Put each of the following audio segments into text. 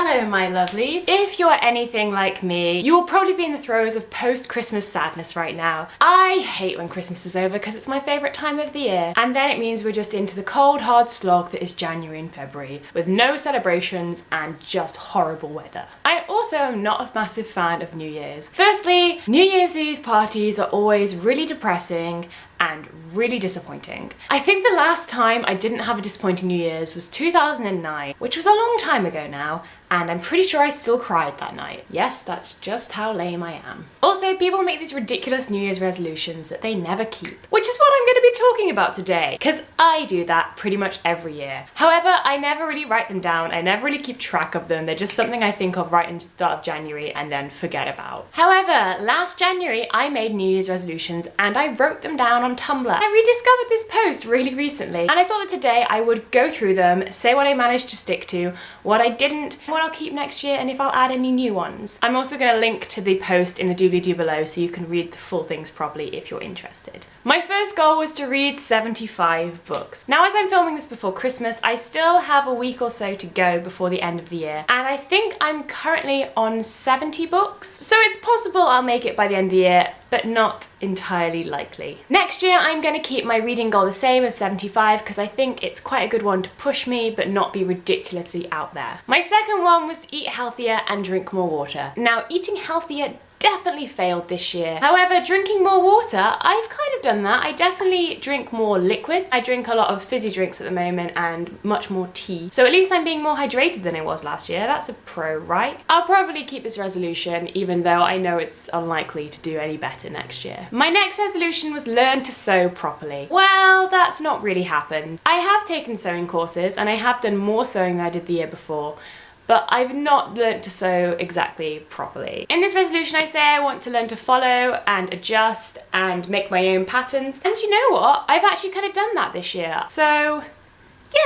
Hello my lovelies. If you're anything like me, you will probably be in the throes of post-Christmas sadness right now. I hate when Christmas is over because it's my favourite time of the year, and then it means we're just into the cold hard slog that is January and February with no celebrations and just horrible weather. I also am not a massive fan of New Year's. Firstly, New Year's Eve parties are always really depressing and really disappointing. I think the last time I didn't have a disappointing New Year's was 2009, which was a long time ago now, and I'm pretty sure I still cried that night. Yes, that's just how lame I am. Also, people make these ridiculous New Year's resolutions that they never keep, which is what I'm going to be talking about today, because I do that pretty much every year. However, I never really write them down, I never really keep track of them, they're just something I think of right in the start of January and then forget about. However, last January I made New Year's resolutions and I wrote them down on Tumblr. I rediscovered this post really recently and I thought that today I would go through them, say what I managed to stick to, what I didn't, what I'll keep next year, and if I'll add any new ones. I'm also going to link to the post in the doobly-doo below so you can read the full things properly if you're interested. My first goal was to read 75 books. Now, as I'm filming this before Christmas, I still have a week or so to go before the end of the year, and I think I'm currently on 70 books, so it's possible I'll make it by the end of the year, but not entirely likely. Next year I'm going to keep my reading goal the same of 75 because I think it's quite a good one to push me but not be ridiculously out there. My second one was to eat healthier and drink more water. Now, eating healthier definitely failed this year. However, drinking more water, I've kind of done that. I definitely drink more liquids. I drink a lot of fizzy drinks at the moment and much more tea. So at least I'm being more hydrated than I was last year. That's a pro, right? I'll probably keep this resolution even though I know it's unlikely to do any better next year. My next resolution was learn to sew properly. Well, that's not really happened. I have taken sewing courses and I have done more sewing than I did the year before, but I've not learnt to sew exactly properly. In this resolution I say I want to learn to follow and adjust and make my own patterns, and you know what? I've actually kind of done that this year. So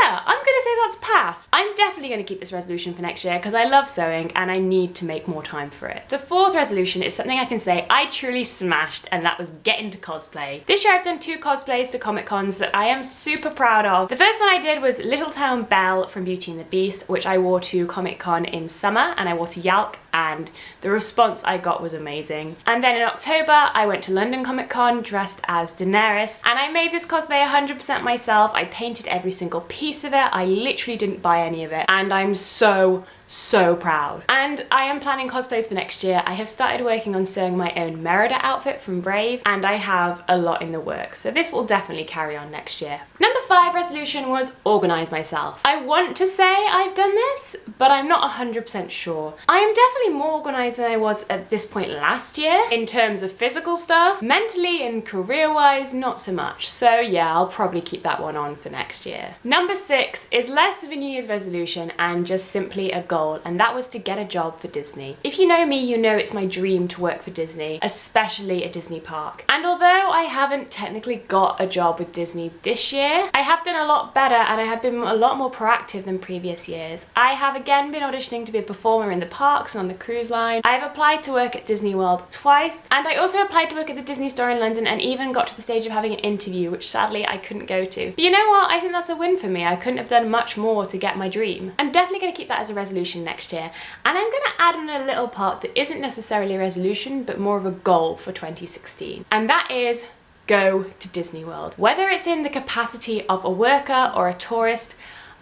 yeah, I'm gonna say that's passed. I'm definitely gonna keep this resolution for next year because I love sewing and I need to make more time for it. The fourth resolution is something I can say I truly smashed, and that was get into cosplay. This year I've done 2 cosplays to Comic Cons that I am super proud of. The first one I did was Little Town Belle from Beauty and the Beast, which I wore to Comic Con in summer, and I wore to Yalc, and the response I got was amazing. And then in October I went to London Comic Con dressed as Daenerys, and I made this cosplay 100% myself. I painted every single piece of it. I literally didn't buy any of it, and I'm so proud. And I am planning cosplays for next year. I have started working on sewing my own Merida outfit from Brave, and I have a lot in the works, so this will definitely carry on next year. Number 5 resolution was organise myself. I want to say I've done this, but I'm not 100% sure. I am definitely more organised than I was at this point last year in terms of physical stuff. Mentally and career-wise, not so much. So yeah, I'll probably keep that one on for next year. Number 6 is less of a New Year's resolution and just simply a goal, and that was to get a job for Disney. If you know me, you know it's my dream to work for Disney, especially a Disney park. And although I haven't technically got a job with Disney this year, I have done a lot better and I have been a lot more proactive than previous years. I have again been auditioning to be a performer in the parks and on the cruise line. I have applied to work at Disney World twice, and I also applied to work at the Disney Store in London and even got to the stage of having an interview, which sadly I couldn't go to. But you know what? I think that's a win for me. I couldn't have done much more to get my dream. I'm definitely going to keep that as a resolution next year, and I'm going to add in a little part that isn't necessarily a resolution but more of a goal for 2016, and that is go to Disney World. Whether it's in the capacity of a worker or a tourist,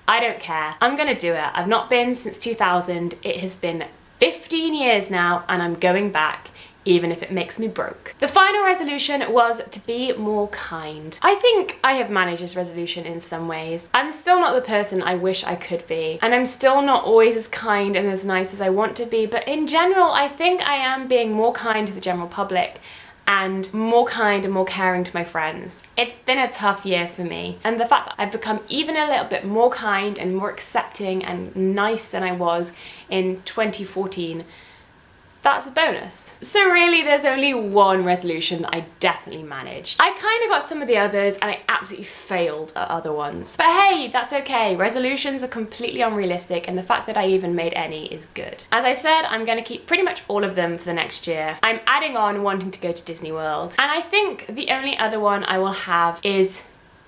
I don't care. I'm gonna do it. I've not been since 2000. It has been 15 years now and I'm going back, even if it makes me broke. The final resolution was to be more kind. I think I have managed this resolution in some ways. I'm still not the person I wish I could be, and I'm still not always as kind and as nice as I want to be, but in general I think I am being more kind to the general public and more kind and more caring to my friends. It's been a tough year for me, and the fact that I've become even a little bit more kind and more accepting and nice than I was in 2014, that's a bonus. So really there's only one resolution that I definitely managed. I kind of got some of the others and I absolutely failed at other ones. But hey, that's okay. Resolutions are completely unrealistic, and the fact that I even made any is good. As I said, I'm going to keep pretty much all of them for the next year. I'm adding on wanting to go to Disney World, and I think the only other one I will have is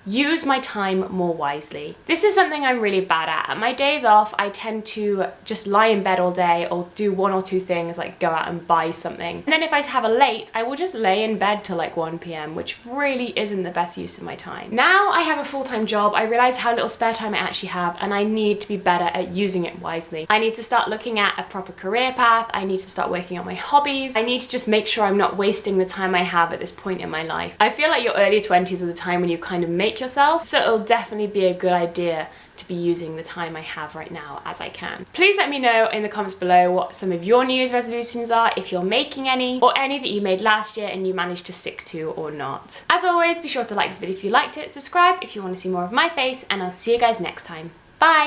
use my time more wisely. This is something I'm really bad at. At my days off, I tend to just lie in bed all day or do one or two things like go out and buy something. And then if I have a late, I will just lay in bed till like 1 p.m, which really isn't the best use of my time. Now I have a full-time job, I realize how little spare time I actually have, and I need to be better at using it wisely. I need to start looking at a proper career path. I need to start working on my hobbies. I need to just make sure I'm not wasting the time I have at this point in my life. I feel like your early 20s are the time when you kind of make yourself, so it'll definitely be a good idea to be using the time I have right now as I can. Please let me know in the comments below what some of your New Year's resolutions are, if you're making any, or any that you made last year and you managed to stick to or not. As always, be sure to like this video if you liked it, subscribe if you want to see more of my face, and I'll see you guys next time. Bye!